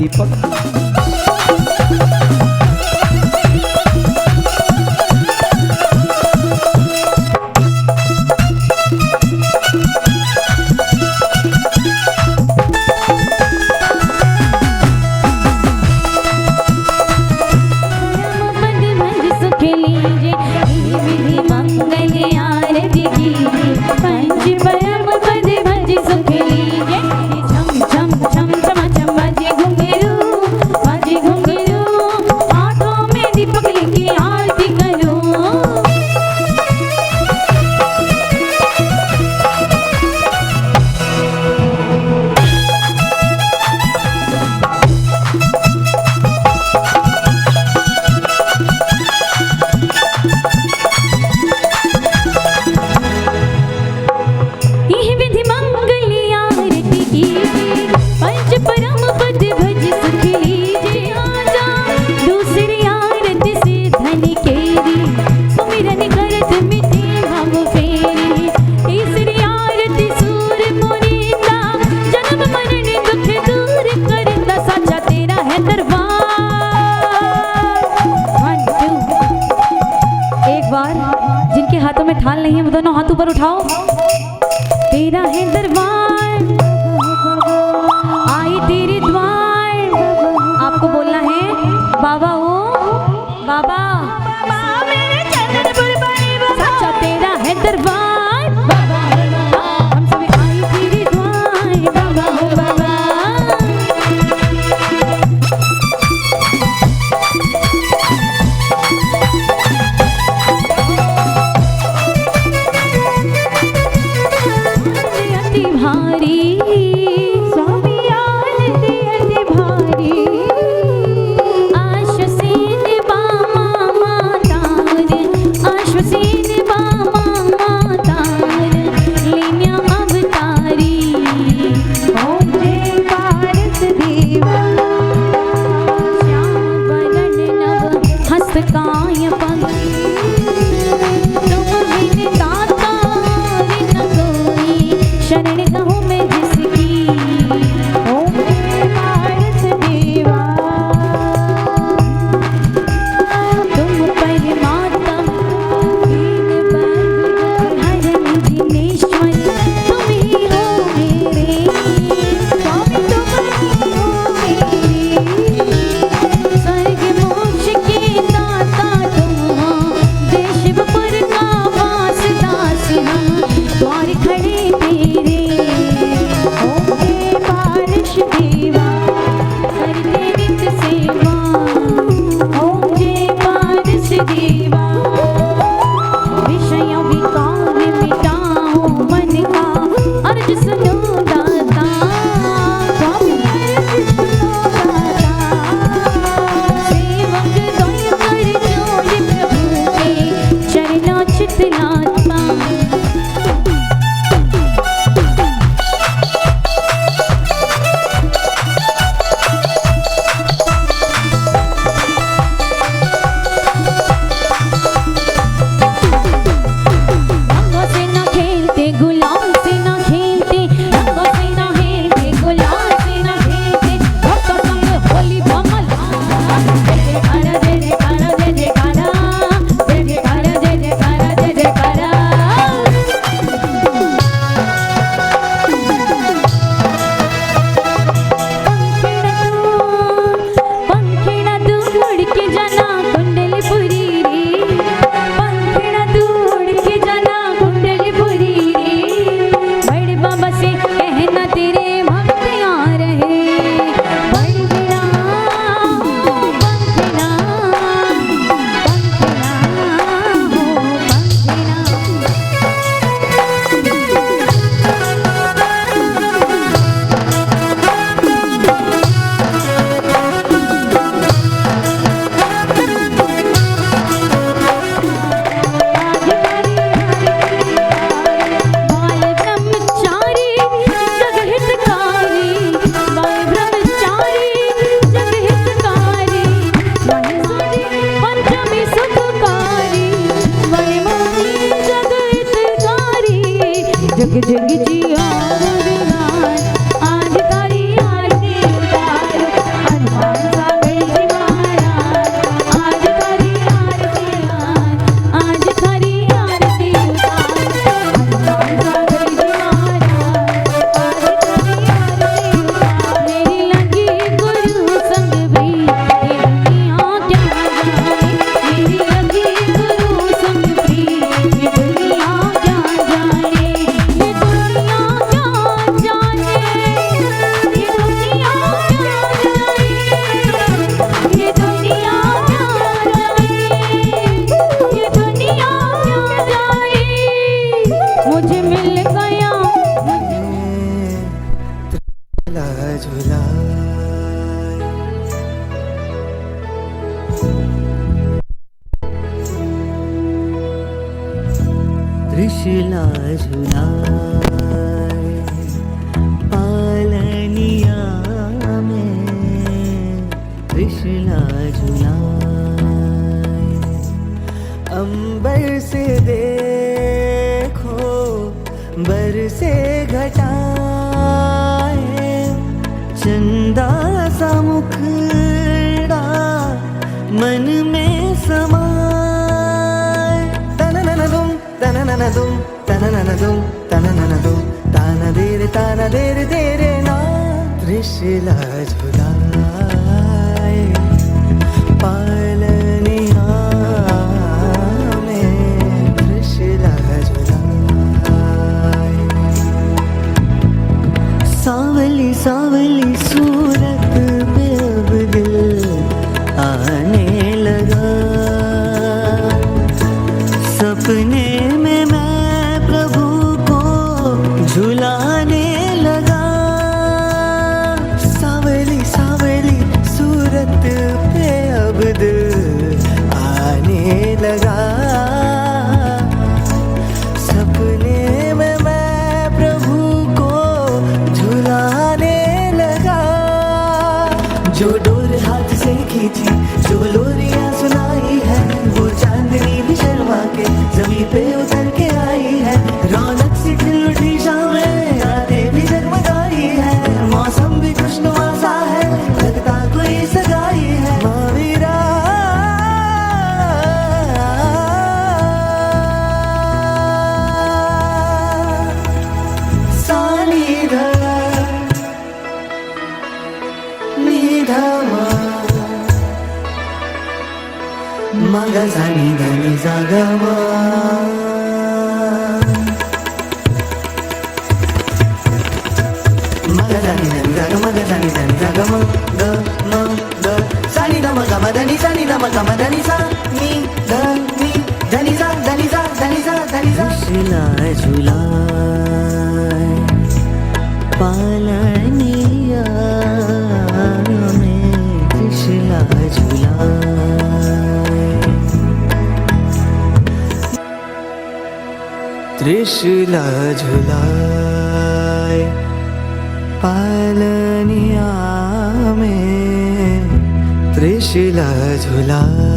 दीपक। जिनके हाथों में थाल नहीं है वो दोनों हाथ ऊपर उठाओ। तेरा है दरबार आई तेरे द्वार। आपको बोलना है बाबा ओ बाबा मेरे चरण सच्चा तेरा है दरबार बाबा हम सभी आई तेरे द्वार बाबा हो बाबा। झुलाए, त्रिशूला झुलाए पालनिया में, त्रिशूला झुलाए। अंबर से देखो बरसे घटाए, चंदा सा मुखड़ा मन में समाए। तनननदुम तनननदुम तनननदुम तनननदुम, ताना देरे तेरे ना। त्रिशूला झुलाए पालनिया में, त्रिशूला झुलाए। सांवली सांवली सूरत पे अब दिल आने लगा, सपने में मैं प्रभु को झुलाने लगा। सांवली सांवली सूरत पे अब दिल आने लगा, सपने में मैं प्रभु को झुलाने लगा। जो डोर हाथ से खींची, जो लोरियां सुनाई है, वो चांदनी भी शर्मा के जमीन पे उतर के आई है। रौनक सी खिल उठी शामें, रातें भी जगमगाई है, मौसम भी खुशनुमा सा है, लगता कोई सगाई है। मावीरा सानिधा निधमा मगा सानी धनी जागमा, मगा सानी धनी जागमा, मगा सानी धनी जागमा, ग म ग सानी ध म ग म धनी, सानी ध म ग म धनी सा, नी ध नी धनी सा धनी सा धनी सा धनी सा। त्रिशूला झुलाए पालनिया में, त्रिशूला झुलाए, त्रिशूला झुलाए पालनिया में, त्रिशूला झुलाए।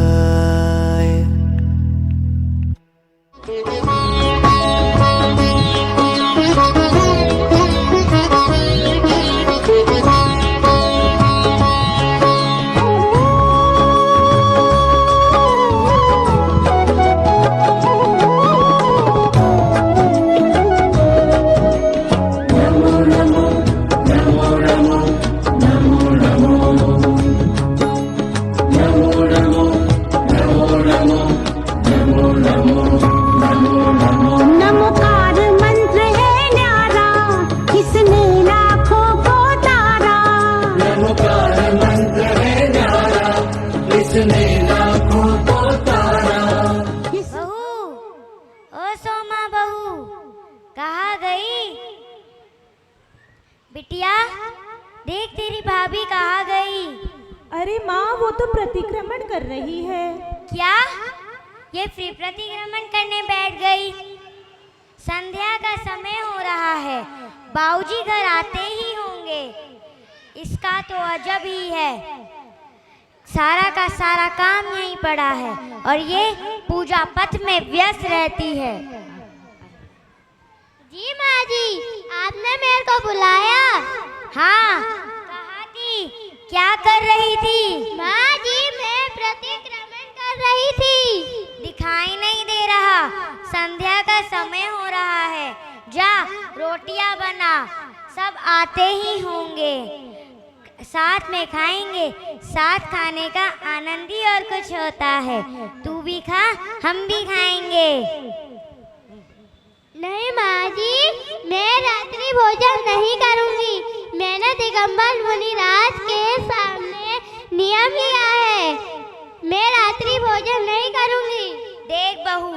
नमोकार मंत्र है न्यारा, किसने लाखों को तारा। नमोकार मंत्र है न्यारा, किसने लाखों को तारा। बहू, ओ सोमा बहू, कहाँ गई? बिटिया, देख तेरी भाभी कहाँ गई? अरे माँ, वो तो प्रतिक्रमण कर रही है। क्या? ये फिर प्रतिक्रमण करने बैठ गई? संध्या का समय हो रहा है, बाबूजी घर आते ही होंगे। इसका तो अजब ही है, सारा का सारा काम यहीं पड़ा है और ये पूजा पथ में व्यस्त रहती है। जी माँ जी, आपने मेरे को बुलाया? हाँ, कहाँ थी? क्या कर रही थी? माँ जी, मैं प्रतिक्रमण कर रही थी। दिखाई नहीं दे रहा, संध्या का समय हो रहा है। जा रोटियां बना, सब आते ही होंगे, साथ में खाएंगे। साथ खाने का आनंद ही और कुछ होता है। तू भी खा, हम भी खाएंगे। नहीं माँ जी, मैं रात्रि भोजन नहीं करूँगी। मैंने दिगंबर मुनिराज के सामने नियम लिया है, मैं रात्रि भोजन नहीं करूँगी। देख बहू,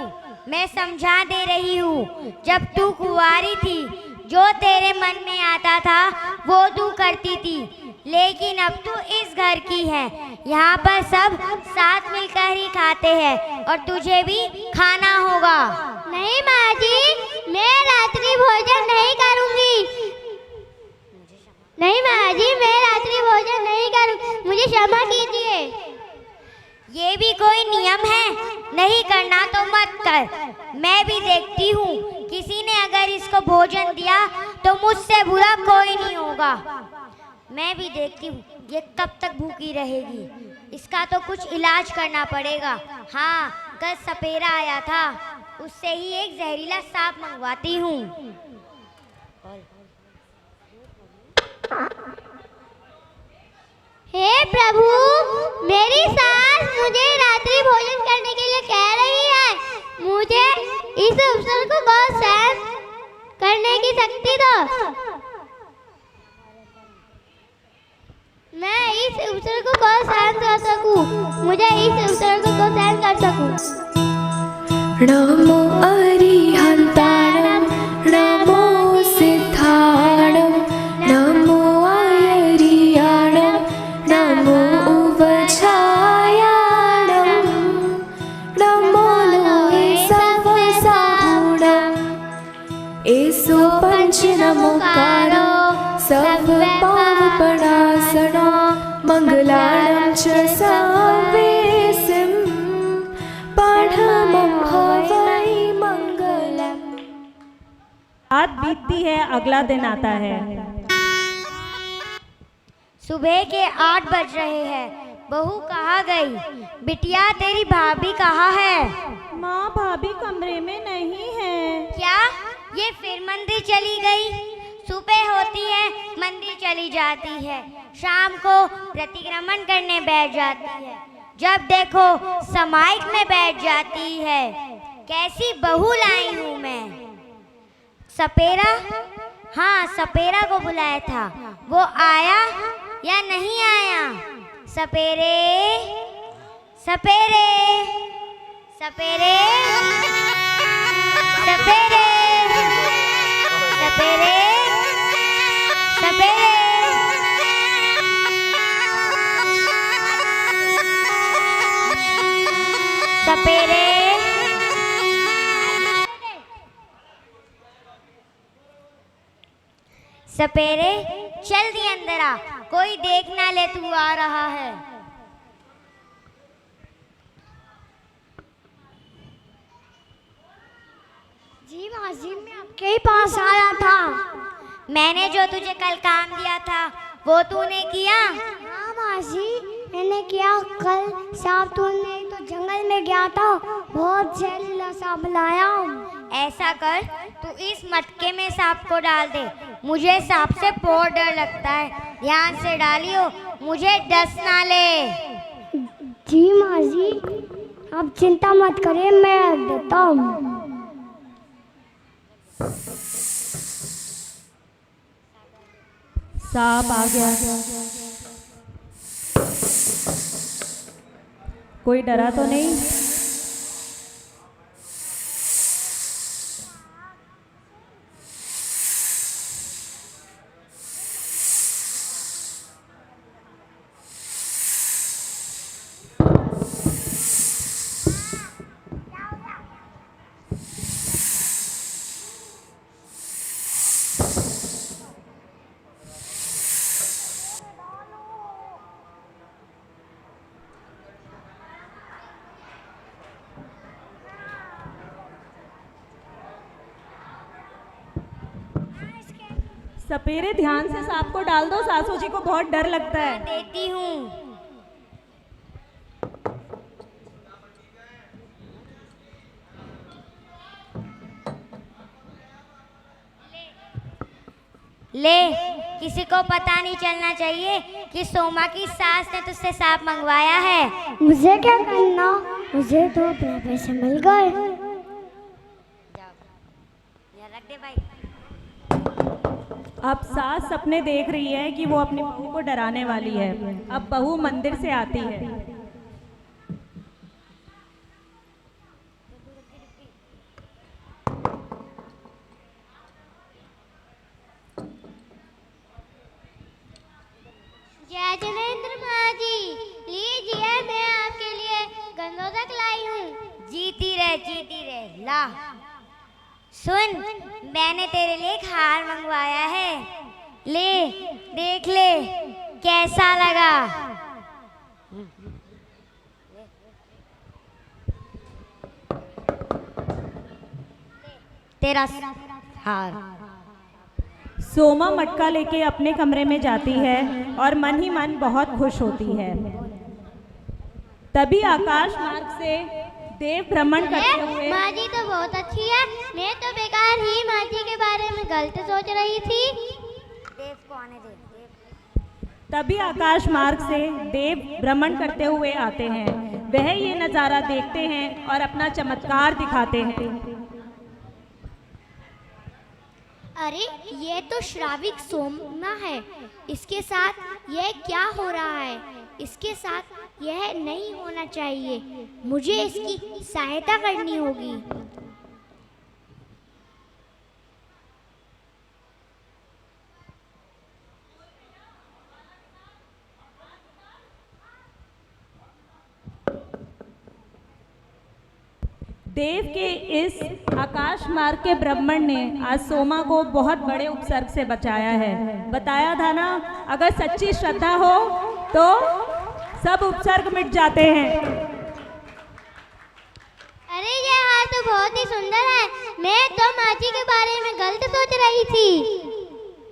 मैं समझा दे रही हूँ, जब तू कुंवारी थी, जो तेरे मन में आता था वो तू करती थी, लेकिन अब तू इस घर की है। यहाँ पर सब साथ मिलकर ही खाते हैं और तुझे भी खाना होगा। नहीं माँ जी, मैं रात्रि भोजन नहीं करूँगी। नहीं माँ जी, मैं रात्रि भोजन नहीं करूँगी, मुझे क्षमा कीजिए। ये भी कोई नियम है? नहीं करना तो मत कर। मैं भी देखती हूँ, किसी ने अगर इसको भोजन दिया तो मुझसे बुरा कोई नहीं होगा। मैं भी देखती हूँ ये कब तक भूखी रहेगी। इसका तो कुछ इलाज करना पड़ेगा। हाँ, कल सपेरा आया था, उससे ही एक जहरीला सांप मंगवाती हूँ। हे प्रभु, मेरी सास मुझे रात्रि भोजन करने के लिए कह रही है। मुझे इस अवसर को बहुत सहन करने की शक्ति दो। मैं इस अवसर को बहुत सहन कर सकूं। मुझे इस अवसर को सहन कर सकूं। नमो अरिहन्ताणं नमो सिद्धाणं नमो आयर्याणं नमो उपछायाणं नमो लोहे सर्वसाहुणं एषो पञ्चनमोकारो सर्वपापप्रणाशनो मङ्गलानं च सर्वेसिं पाठमं हवै मङ्गलम्। रात बीतती है, अगला दिन आता है। सुबह के 8 बज रहे हैं। बहू कहाँ गई? बिटिया तेरी भाभी कहाँ है? माँ, भाभी कमरे में नहीं है। क्या ये फिर मंदिर चली गई? सुबह होती है मंदिर चली जाती है, शाम को प्रतिक्रमण करने बैठ जाती है, जब देखो समाइक में बैठ जाती है। कैसी बहू लाई हूँ मैं। सपेरा, हाँ सपेरा को बुलाया था, वो आया या नहीं आया? सपेरे सपेरे सपेरे सपेरे सपेरे सपेरे सपेरे सपेरे, जल्दी अंदर आ, कोई देख ना ले तू आ रहा है। जी माँ जी, मैं आपके ही पास आया था। मैंने जो तुझे कल काम दिया था वो तूने किया? हाँ माँ जी, मैंने किया। कल सांप तोड़ने तो जंगल में गया था, बहुत जहरीला सांप लाया। ऐसा कर, तू इस मटके में सांप को डाल दे। मुझे सांप से बहुत डर लगता है, ध्यान से डालियो, मुझे डस ना ले। जी माँ जी, आप चिंता मत करिए, मैं रख देता हूँ। सांप आ गया। कोई डरा तो नहीं? सपेरे, ध्यान से सांप को डाल दो, सासू जी को बहुत डर लगता है। देती हूँ। ले, किसी को पता नहीं चलना चाहिए कि सोमा की सास ने तुझसे सांप मंगवाया है। मुझे क्या करना, मुझे तो पैसे मिल गए। यहाँ रख दे भाई। अब सास सपने देख रही है कि वो अपनी बहू को डराने वाली है। अब बहू मंदिर से आती है। जय जिनेंद्र माँ जी, लीजिए मैं आपके लिए गंदोदक लाई हूँ। जीती रहे ला। सुन, मैंने तेरे लिए एक हार मंगवाया है, ले देख ले कैसा लगा। तेरा हार। सोमा मटका लेके अपने कमरे में जाती है और मन ही मन बहुत खुश होती है। तभी आकाश मार्ग से देव भ्रमण करते हुए माँ जी तो बहुत अच्छी है, मैं तो बेकार ही माँ जी के बारे में गलत सोच रही थी। देव को आने दे। तभी आकाश मार्ग से देव भ्रमण करते हुए आते हैं। वह ये नज़ारा देखते हैं और अपना चमत्कार दिखाते हैं। अरे ये तो श्राविक सोमा है, इसके साथ यह क्या हो रहा है? इसके साथ यह नहीं होना चाहिए, मुझे इसकी सहायता करनी होगी। देव के इस आकाश मार्ग के ब्राह्मण ने आज सोमा को बहुत बड़े उपसर्ग से बचाया है। बताया था ना, अगर सच्ची श्रद्धा हो तो सब उपसर्ग मिट जाते हैं। अरे ये हार तो बहुत ही सुंदर है, मैं तो माँ जी के बारे में गलत सोच रही थी।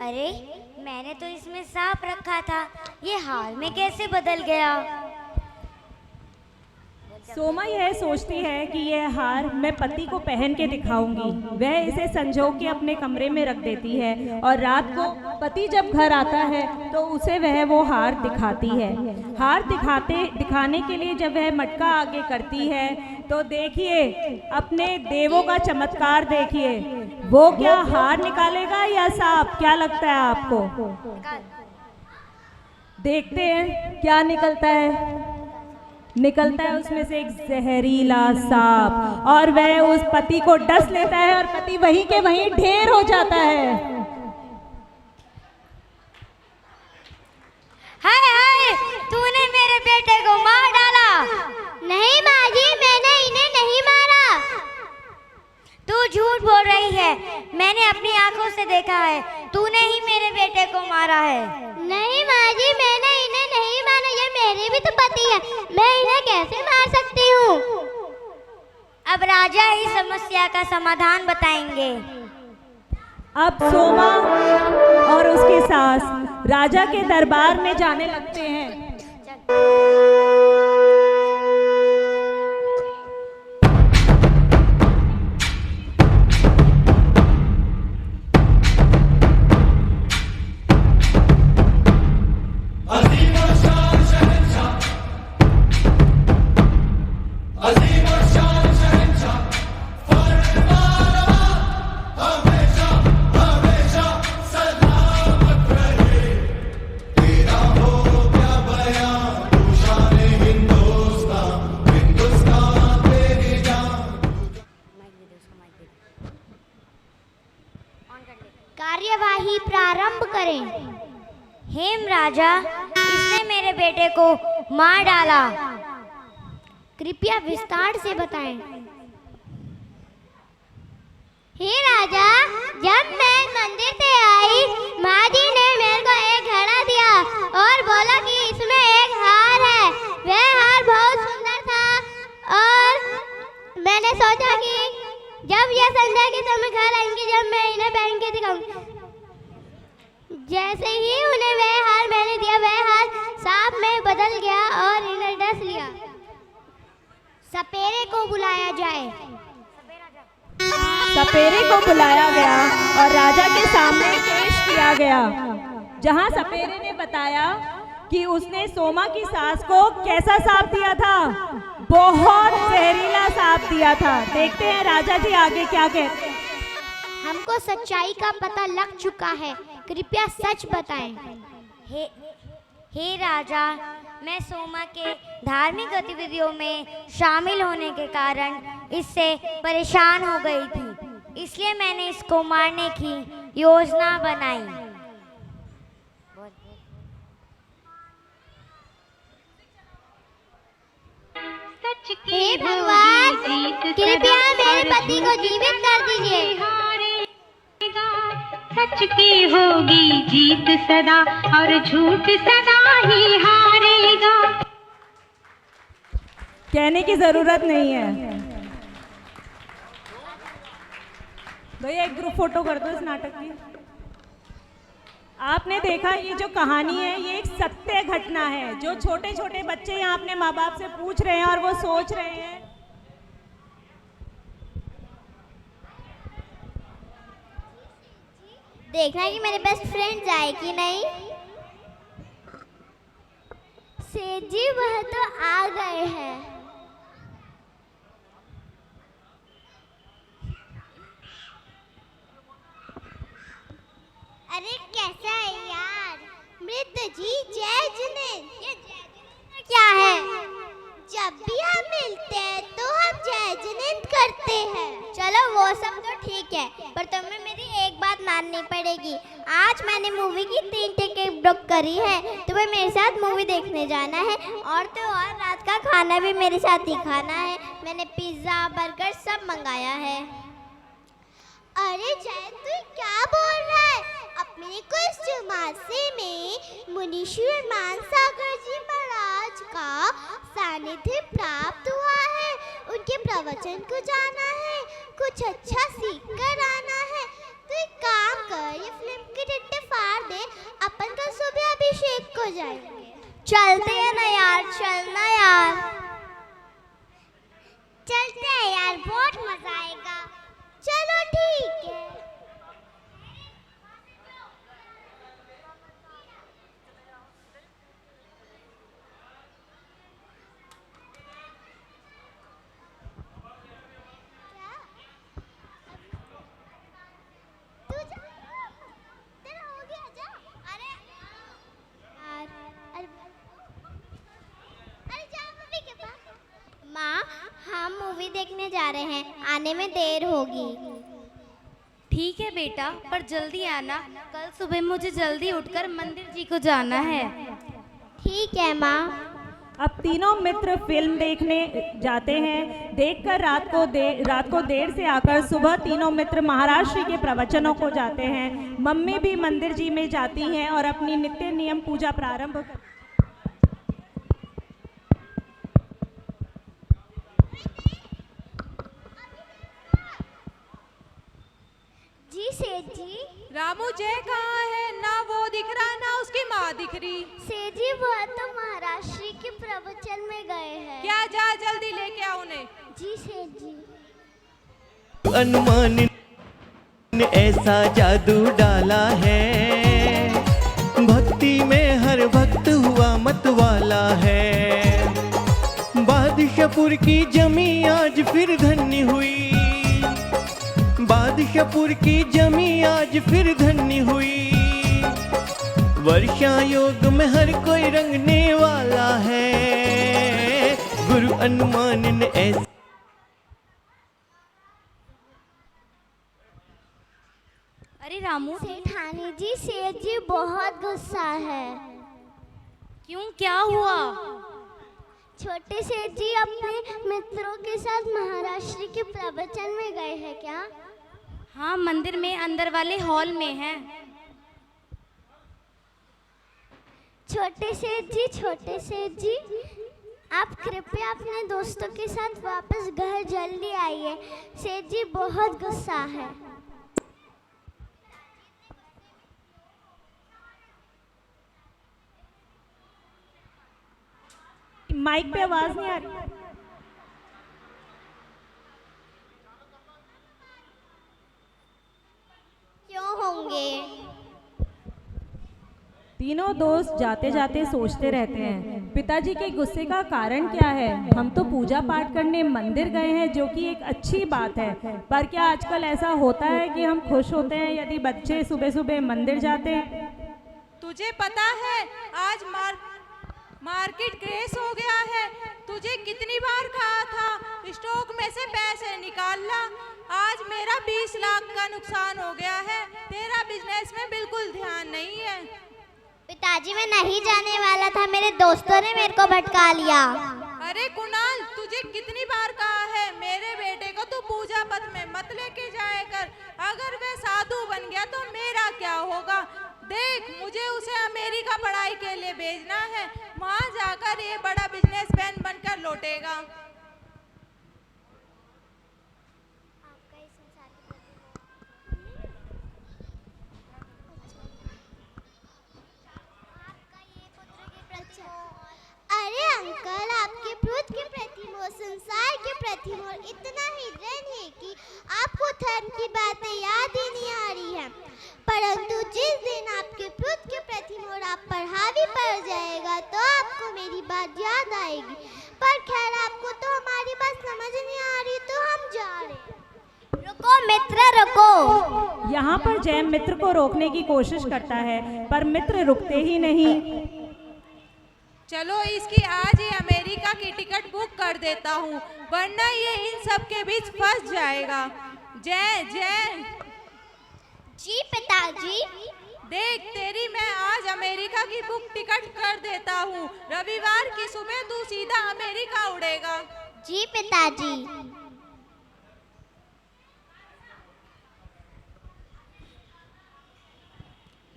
अरे मैंने तो इसमें सांप रखा था, ये हार में कैसे बदल गया? सोमा यह सोचती है कि यह हार मैं पति को पहन के दिखाऊंगी। वह इसे संजो के अपने कमरे में रख देती है और रात को पति जब घर आता है तो उसे वह वो हार दिखाती है। हार दिखाने के लिए जब वह मटका आगे करती है तो देखिए अपने देवों का चमत्कार देखिए। वो क्या हार निकालेगा या सांप? क्या लगता है आपको? देखते हैं क्या निकलता है। निकलता है उसमें से एक जहरीला सांप और वह उस पति को डस लेता है और पति वहीं के वहीं ढेर हो जाता है। हाय हाय, तूने मेरे बेटे को मार डाला। नहीं माँ जी, मैंने इन्हें नहीं मारा। तू झूठ बोल रही है, मैंने अपनी आंखों से देखा है, तूने ही मेरे बेटे को मारा है। नहीं माँ जी, मैंने इन्हें नहीं मारा, ये मेरे भी तो पति है, मैं इन्हें कैसे मार सकती हूँ? अब राजा ही समस्या का समाधान बताएंगे। अब सोमा और उसकी सास राजा के दरबार में जाने लगते हैं। कार्यवाही प्रारंभ करें। हेम राजा, इसने मेरे बेटे को मार डाला। कृपया विस्तार से बताएं। हे राजा, जब मैं मंदिर से आई, माँ जी ने मेरे को एक घड़ा दिया और बोला कि इसमें एक हार है। वह हार बहुत सुंदर था और मैंने सोचा कि जब यह संध्या के समय घर आएंगे, जब मैं इन्हें पहन के दिखाऊंगी। जैसे ही उन्हें वह हार मैंने दिया, वह हार सांप में बदल गया और इन्हें डस लिया। सपेरे को बुलाया जाए। सपेरे को बुलाया गया और राजा के सामने पेश किया गया, जहां सपेरे ने बताया कि उसने सोमा की सास को कैसा सांप दिया था। बहुत जहरीला सांप दिया था। देखते हैं राजा जी आगे क्या कहते हैं। हमको सच्चाई का पता लग चुका है, कृपया सच बताएं। हे राजा, मैं सोमा के धार्मिक गतिविधियों में शामिल होने के कारण इससे परेशान हो गई थी, इसलिए मैंने इसको मारने की योजना बनाई। हे भगवान, कृपया मेरे पति को जीवित कर दीजिए। सच की होगी जीत सदा और झूठ सदा ही हारेगा। कहने की जरूरत नहीं है। भैया एक ग्रुप फोटो कर दो इस नाटक की। आपने देखा ये जो कहानी है ये एक सत्य घटना है। जो छोटे छोटे बच्चे यहाँ अपने माँ बाप से पूछ रहे हैं और वो सोच रहे हैं देखना कि मेरे बेस्ट फ्रेंड जाए कि नहीं। सेठ जी वह तो आ गए हैं। अरे कैसा है यार मृत जी, जय जिनेंद्र। ये जय जिनेंद्र क्या है? जब भी हम मिलते हैं तो हम जय जिनेंद्र करते हैं। चलो वो सब तो ठीक है, पर तुम्हें मेरी एक बात माननी पड़ेगी। आज मैंने मूवी की 3 टिकट बुक करी है। तुम्हें मेरे साथ मूवी देखने जाना है और तो और रात का खाना भी मेरे साथ ही खाना है। मैंने पिज्ज़ा बर्गर सब मंगाया है। अरे जय तू क्या बोल रहा है? अपने को इस चौमासे में मुनीश्वर मानसागर जी महाराज का सानिध्य प्राप्त हुआ है। उनके प्रवचन को जाना है, कुछ अच्छा सीख कर आना है। तो एक काम कर, ये फिल्म की टिकट फाड़ दे, अपन का सुबह अभिषेक को जाएंगे। चलते हैं ना यार, चलना यार। चलते हैं यार, बहुत मजा आएगा। चलो ठीक है। माँ, हम मूवी देखने जा रहे हैं, आने में देर होगी। ठीक है बेटा, पर जल्दी आना। कल सुबह मुझे जल्दी उठकर मंदिर जी को जाना है। ठीक है माँ। अब तीनों मित्र फिल्म देखने जाते हैं। देखकर रात को देर से आकर सुबह तीनों मित्र महाराज श्री के प्रवचनों को जाते हैं। मम्मी भी मंदिर जी में जाती हैं और अपनी नित्य नियम पूजा प्रारंभ कर। जी सेठ जी। रामू जय कहाँ है? ना वो दिख रहा ना उसकी माँ दिख रही। सेठ जी वो तो महाराज श्री के प्रवचन में गए हैं। क्या, जा जल्दी लेके आओ उन्हें। जी सेठ जी। अनुमान ने ऐसा जादू डाला है, भक्ति में हर भक्त हुआ मत वाला है। बादशाहपुर की जमी आज फिर धन्य हुई, बादशाहपुर की जमी आज फिर धन्य हुई। वर्षा योग में हर कोई रंगने वाला है। गुरु अनुमान ने ऐसा। अरे रामू, सेठानी जी, सेठ जी बहुत गुस्सा है। क्यों, क्या हुआ? छोटे सेठ जी अपने मित्रों के साथ महाराज श्री के प्रवचन में गए हैं क्या? हाँ, मंदिर में अंदर वाले हॉल में है। छोटे सेठ जी आप कृपया अपने दोस्तों के साथ वापस घर जल्दी आइए। सेठ जी बहुत गुस्सा है। माइक पे आवाज नहीं आ रही। क्यों होंगे? तीनों दोस्त जाते जाते सोचते रहते हैं पिताजी के गुस्से का कारण क्या है। हम तो पूजा पाठ करने मंदिर गए हैं, जो कि एक अच्छी बात है, पर क्या आजकल ऐसा होता है कि हम खुश होते हैं यदि बच्चे सुबह सुबह मंदिर जाते हैं? तुझे पता है आज मार्केट क्रेश हो गया है। तुझे कितनी बार कहा था स्टॉक में से पैसे निकाल ला। आज मेरा 20 लाख का नुकसान हो गया है। तेरा बिजनेस में बिल्कुल ध्यान नहीं है। पिताजी मैं नहीं जाने वाला था, मेरे दोस्तों ने मेरे को भटका लिया। अरे कुणाल, तुझे कितनी बार कहा है मेरे बेटे को तू पूजा पथ में मत लेके जाया कर। अगर वह साधु बन गया तो मेरा क्या होगा। देख, मुझे उसे अमेरिका पढ़ाई के लिए भेजना है, वहां जाकर ये बड़ा बिजनेसमैन बनकर लौटेगा। अरे अंकल, आपके पुत्र के प्रति मोह, संसार के प्रति मोह इतना ही ऋण है कि आपको धर्म की बातें याद ही नहीं आ रही है। परंतु जिस दिन आपके पुत्र के प्रति मोह आप पर हावी पड़ जाएगा तो आपको मेरी बात याद आएगी। पर खैर, आपको तो हमारी बात समझ नहीं आ रही, तो हम जा रहे हैं। रुको मित्र रुको। यहाँ पर जय मित्र को रोकने की कोशिश करता है पर मित्र रुकते ही नहीं। चलो इसकी आज ही अमेरिका की टिकट बुक कर देता हूँ, वरना ये इन सब के बीच फंस जाएगा। जय जय। जी पिताजी। देख, तेरी मैं आज अमेरिका की बुक टिकट कर देता हूँ। रविवार की सुबह तू सीधा अमेरिका उड़ेगा। जी पिताजी।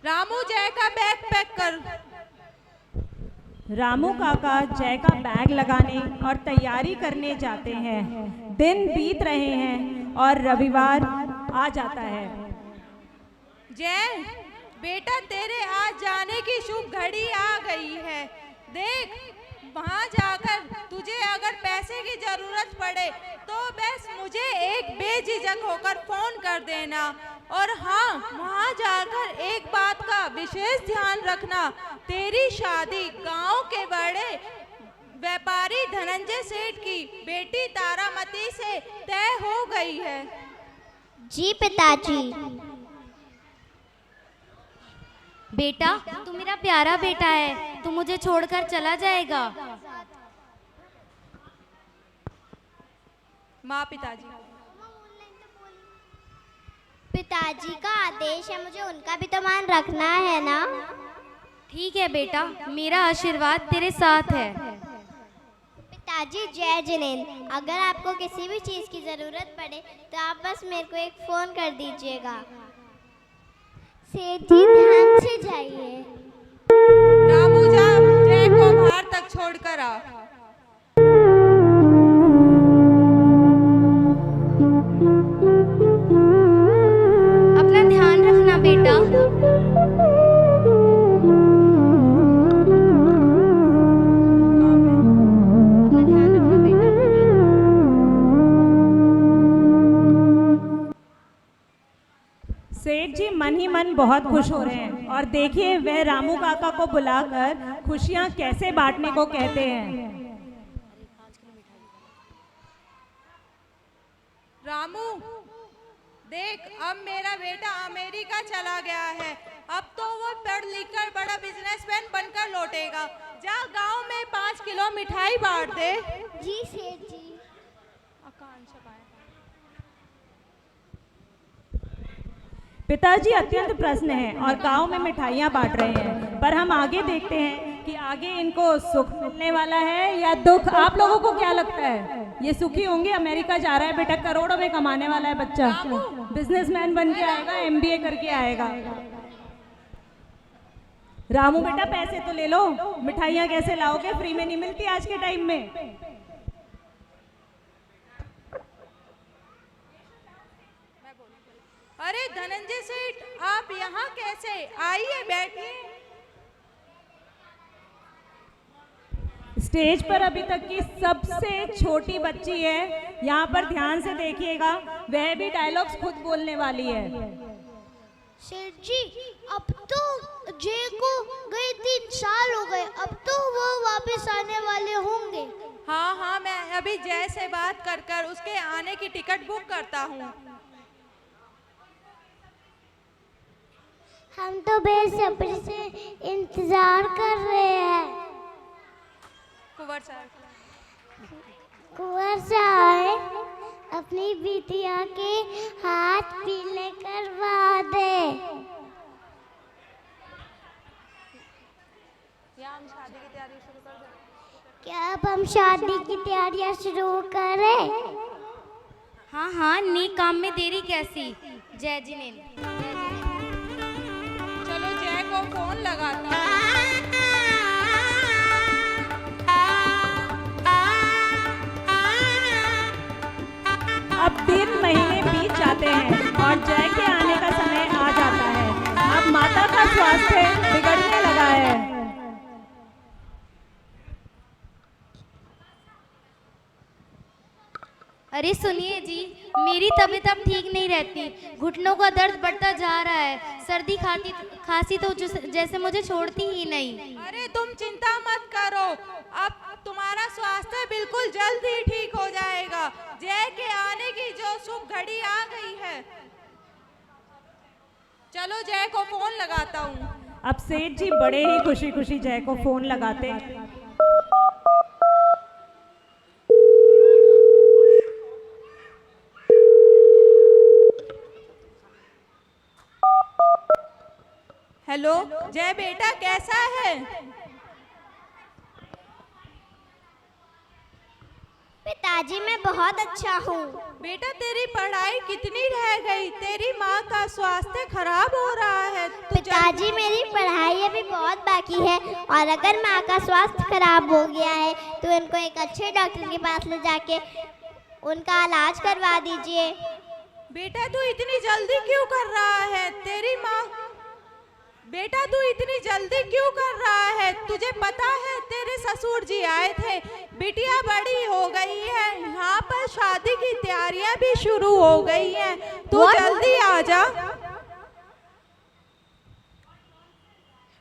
रामू, जय का बैग पैक कर। रामू काका जय का बैग लगाने और तैयारी करने जाते हैं। दिन बीत रहे हैं और रविवार आ जाता है। जय बेटा, तेरे आज जाने की शुभ घड़ी आ गई है। देख, वहाँ जाकर तुझे अगर पैसे की जरूरत पड़े तो बस मुझे एक बेझिझक होकर फोन कर देना। और हाँ, वहाँ जाकर एक बात का विशेष ध्यान रखना, तेरी शादी गांव के बड़े व्यापारी धनंजय सेठ की बेटी तारामती से तय हो गई है। जी पिताजी। बेटा, तू मेरा प्यारा बेटा है, तू मुझे छोड़कर चला जाएगा। माँ, पिताजी। पिताजी का आदेश है, मुझे उनका भी तो मान रखना है ना। ठीक है बेटा, मेरा आशीर्वाद तेरे साथ है। पिताजी जय जिनेंद्र, अगर आपको किसी भी चीज़ की ज़रूरत पड़े तो आप बस मेरे को एक फ़ोन कर दीजिएगा। सेठ जी, ध्यान से जाइए। रामू, जा जय को बाहर तक छोड़कर आ। अपना ध्यान रखना बेटा। सेठ जी मन ही मन बहुत खुश हो रहे हैं और देखिए वह रामू काका को बुलाकर खुशियां कैसे बांटने को कहते हैं। रामू, देख, अब मेरा बेटा अमेरिका चला गया है। अब तो वो पढ़ लिख कर बड़ा बिजनेसमैन बनकर लौटेगा। जा गांव में 5 किलो मिठाई बांट दे। जी सेठ जी। पिताजी अत्यंत प्रसन्न हैं और गांव में मिठाइयां बांट रहे हैं, पर हम आगे देखते हैं कि आगे इनको सुख मिलने वाला है या दुख। आप लोगों को क्या लगता है, ये सुखी होंगे? अमेरिका जा रहा है बेटा, करोड़ों में कमाने वाला है बच्चा, बिजनेसमैन बन के आएगा, MBA करके आएगा। रामू बेटा, पैसे तो ले लो, मिठाइयां कैसे लाओगे? फ्री में नहीं मिलती आज के टाइम में। अरे धनंजय सेठ, आप यहाँ कैसे? आइए, बैठिए। स्टेज पर अभी तक की सबसे छोटी बच्ची है, यहाँ पर ध्यान से देखिएगा, वह भी डायलॉग्स खुद बोलने वाली है। सेठ जी, अब तो जय को गए 3 साल हो गए, अब तो वो वापस आने वाले होंगे। हाँ हाँ, मैं अभी जय से बात कर उसके आने की टिकट बुक करता हूँ। हम तो बेसब्री से इंतजार कर रहे हैं। कुंवर साहब, कुंवर साहब, अपनी बिटिया के हाथ पीले करवा दे। यहाँ हम शादी की तैयारी शुरू कर दें। क्या अब हम शादी की तैयारियां शुरू करें? हाँ हाँ, नेक काम में देरी कैसी। जय जिनेंद्र। चलो जय को फोन लगाता हूँ। अब 3 महीने बीत जाते हैं और जय के आने का समय आ जाता है। अब माता का स्वास्थ्य बिगड़ने लगा है। अरे सुनिए जी, मेरी तबीयत अब ठीक नहीं रहती। घुटनों का दर्द बढ़ता जा रहा है। सर्दी खांसी तो जैसे मुझे छोड़ती ही नहीं। अरे तुम चिंता मत करो, अब तुम्हारा स्वास्थ्य बिल्कुल जल्द ही ठीक हो जाएगा। जय के आने की जो शुभ घड़ी आ गई है। चलो जय को फोन लगाता हूँ। अब सेठ जी बड़े ही खुशी खुशी जय को फोन लगाते हैं। हेलो जय बेटा, कैसा है? पिताजी मैं बहुत अच्छा हूँ। बेटा तेरी पढ़ाई कितनी रह गई? तेरी माँ का स्वास्थ्य खराब हो रहा है। पिताजी मेरी पढ़ाई अभी बहुत बाकी है और अगर माँ का स्वास्थ्य खराब हो गया है तो इनको एक अच्छे डॉक्टर के पास ले जाके उनका इलाज करवा दीजिए। बेटा तू इतनी जल्दी क्यों कर रहा है? तेरी माँ बेटा तू इतनी जल्दी क्यों कर रहा है? तुझे पता है तेरे ससुर जी आए थे, बिटिया बड़ी हो गई है, यहाँ पर शादी की तैयारियां भी शुरू हो गई हैं। तू जल्दी आ जा।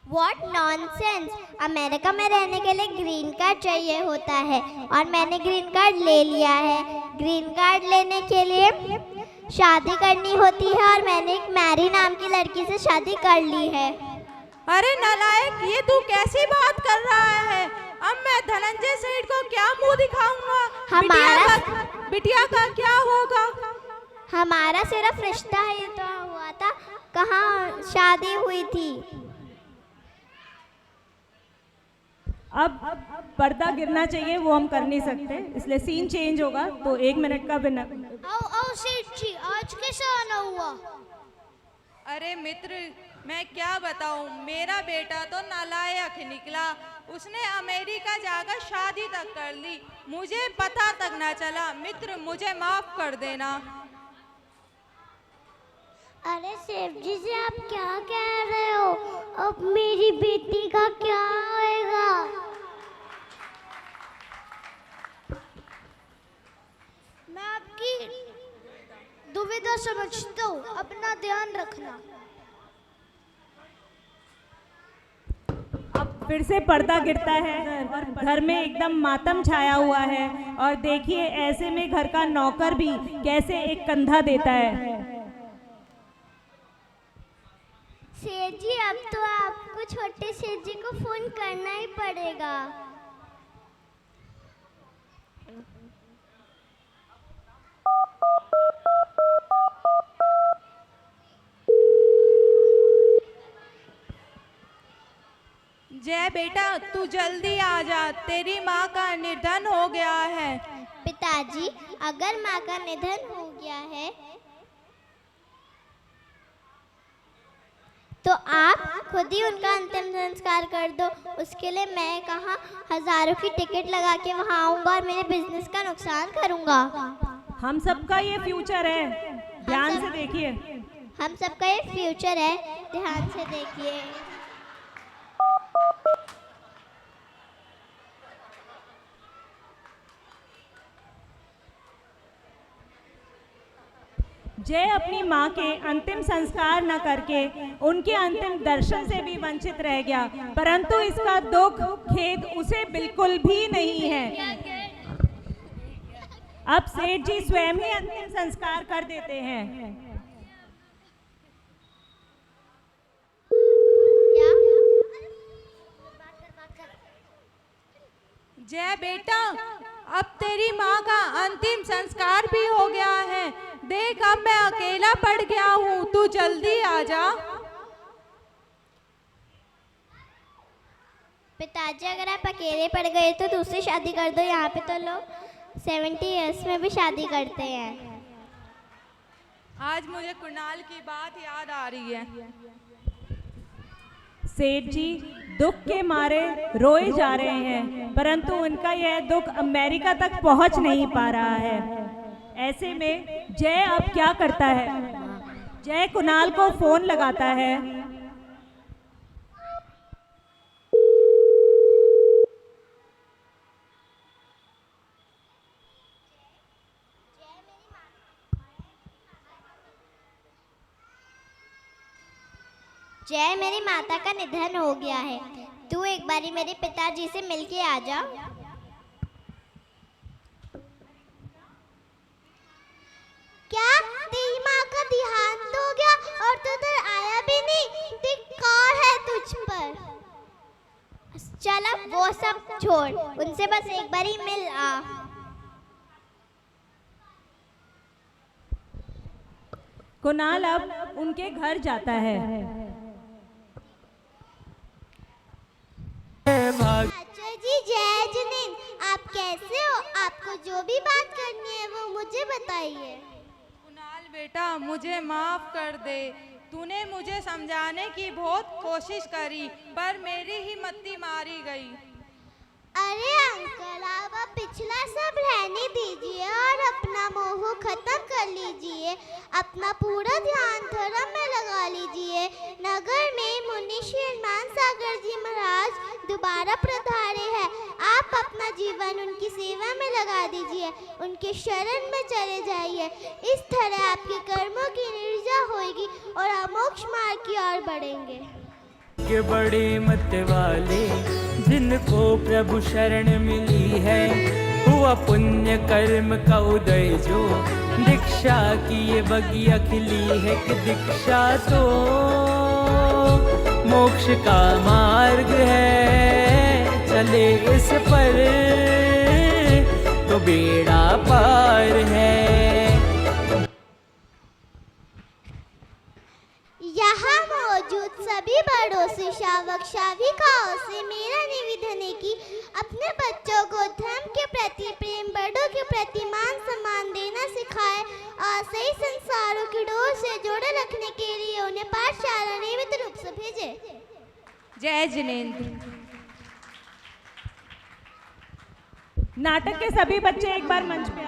What nonsense! अमेरिका में रहने के लिए ग्रीन कार्ड चाहिए होता है और मैंने ग्रीन कार्ड ले लिया है। ग्रीन कार्ड लेने के लिए शादी करनी होती है और मैंने एक मैरी नाम की लड़की से शादी कर ली है। अरे नालायक, ये तू कैसी बात कर रहा है? अब मैं धनंजय सेठ को क्या मुंह दिखाऊंगा? बिटिया का क्या होगा? हमारा सिर्फ रिश्ता ही तो हुआ था, कहाँ शादी हुई थी। अब पर्दा गिरना चाहिए, वो हम कर नहीं सकते, इसलिए सीन चेंज होगा। तो 1 मिनट का बिना। आओ सेठ जी, आज कैसा आना हुआ? अरे मित्र, मैं क्या बताऊं, मेरा बेटा तो नालायक निकला। उसने अमेरिका जाकर शादी तक कर ली, मुझे पता तक ना चला। मित्र मुझे माफ कर देना। अरे सेठ जी से आप क्या कह रहे हो? अब मेरी बेटी का क्या होएगा? मैं आपकी दुविधा समझता हूँ, अपना ध्यान रखना। अब फिर से पर्दा गिरता है और घर में एकदम मातम छाया हुआ है। और देखिए ऐसे में घर का नौकर भी कैसे एक कंधा देता है। सेठ जी, अब तो आपको छोटे सेठ जी को फोन करना ही पड़ेगा। जय बेटा, तू जल्दी आ जा, तेरी माँ का निधन हो गया है। पिताजी, अगर माँ का निधन हो गया है तो आप खुद ही उनका अंतिम संस्कार कर दो। उसके लिए मैं कहाँ हजारों की टिकट लगा के वहाँ आऊँगा और मेरे बिजनेस का नुकसान करूँगा। हम सबका ये फ्यूचर है, ध्यान से देखिए। हम सबका ये फ्यूचर है, ध्यान से देखिए। जय अपनी माँ के अंतिम संस्कार न करके उनके अंतिम दर्शन से भी वंचित रह गया, परंतु इसका दुख खेद उसे बिल्कुल भी नहीं है। अब सेठ जी स्वयं ही अंतिम संस्कार कर देते हैं। जय बेटा, अब तेरी माँ का अंतिम संस्कार भी हो गया है। देख अब मैं अकेला पड़ गया हूँ, तू जल्दी आ जा। पिताजी अगर आप अकेले पड़ गए तो दूसरी शादी कर दो। यहाँ पे तो लोग 70 इयर्स में भी शादी करते हैं। आज मुझे कुणाल की बात याद आ रही है। सेठ जी दुख के मारे रोए जा रहे हैं, परंतु उनका यह दुख अमेरिका तक पहुंच नहीं पा रहा है। ऐसे में जय अब क्या करता है? जय कुणाल को फोन लगाता है। जय, मेरी माता का निधन हो गया है। तू एक बारी मेरे पिताजी से मिलके आ जा। क्या तेरी माँ का देहांत हो गया और तू उधर आया भी नहीं? धिक्कार है तुझ पर। चल अब वो सब छोड़, उनसे बस एक बारी मिल आ। कुणाल अब उनके घर जाता है। चाचा जी, जय जिनेन, आप कैसे हो? आपको जो भी बात करनी है वो मुझे बताइए। कुणाल बेटा, मुझे माफ कर दे। तूने मुझे समझाने की बहुत कोशिश करी, पर मेरी ही मत्ती मारी गई। अरे अंकल, आप अब पिछला सब रहने दीजिए और अपना मोह खत्म कर लीजिए। अपना पूरा ध्यान धर्म में लगा लीजिए। नगर में मुनि श्री हनुमान सागर जी महाराज दोबारा पधारे हैं। आप अपना जीवन उनकी सेवा में लगा दीजिए, उनके शरण में चले जाइए। इस तरह आपके कर्मों की निर्जा होगी और आप मोक्ष मार्ग की ओर बढ़ेंगे। के बड़े मत वाले जिनको प्रभु शरण मिली है, हुआ पुण्य कर्म का उदय जो दीक्षा की ये बगिया खिली है। कि दीक्षा तो मोक्ष का मार्ग है, चले इस पर तो बेड़ा पार है। यहाँ मौजूद सभी बड़ों से, शावक शाविकाओं से मेरा निवेदन है कि अपने बच्चों को धर्म के प्रति प्रेम, बड़ों के प्रति मान सम्मान देना सिखाएं और सही संस्कारों की डोर से जोड़े रखने के लिए उन्हें पाठशाला नियमित रूप से भेजें। जय जिनेंद्र। नाटक के सभी बच्चे एक बार मंच पे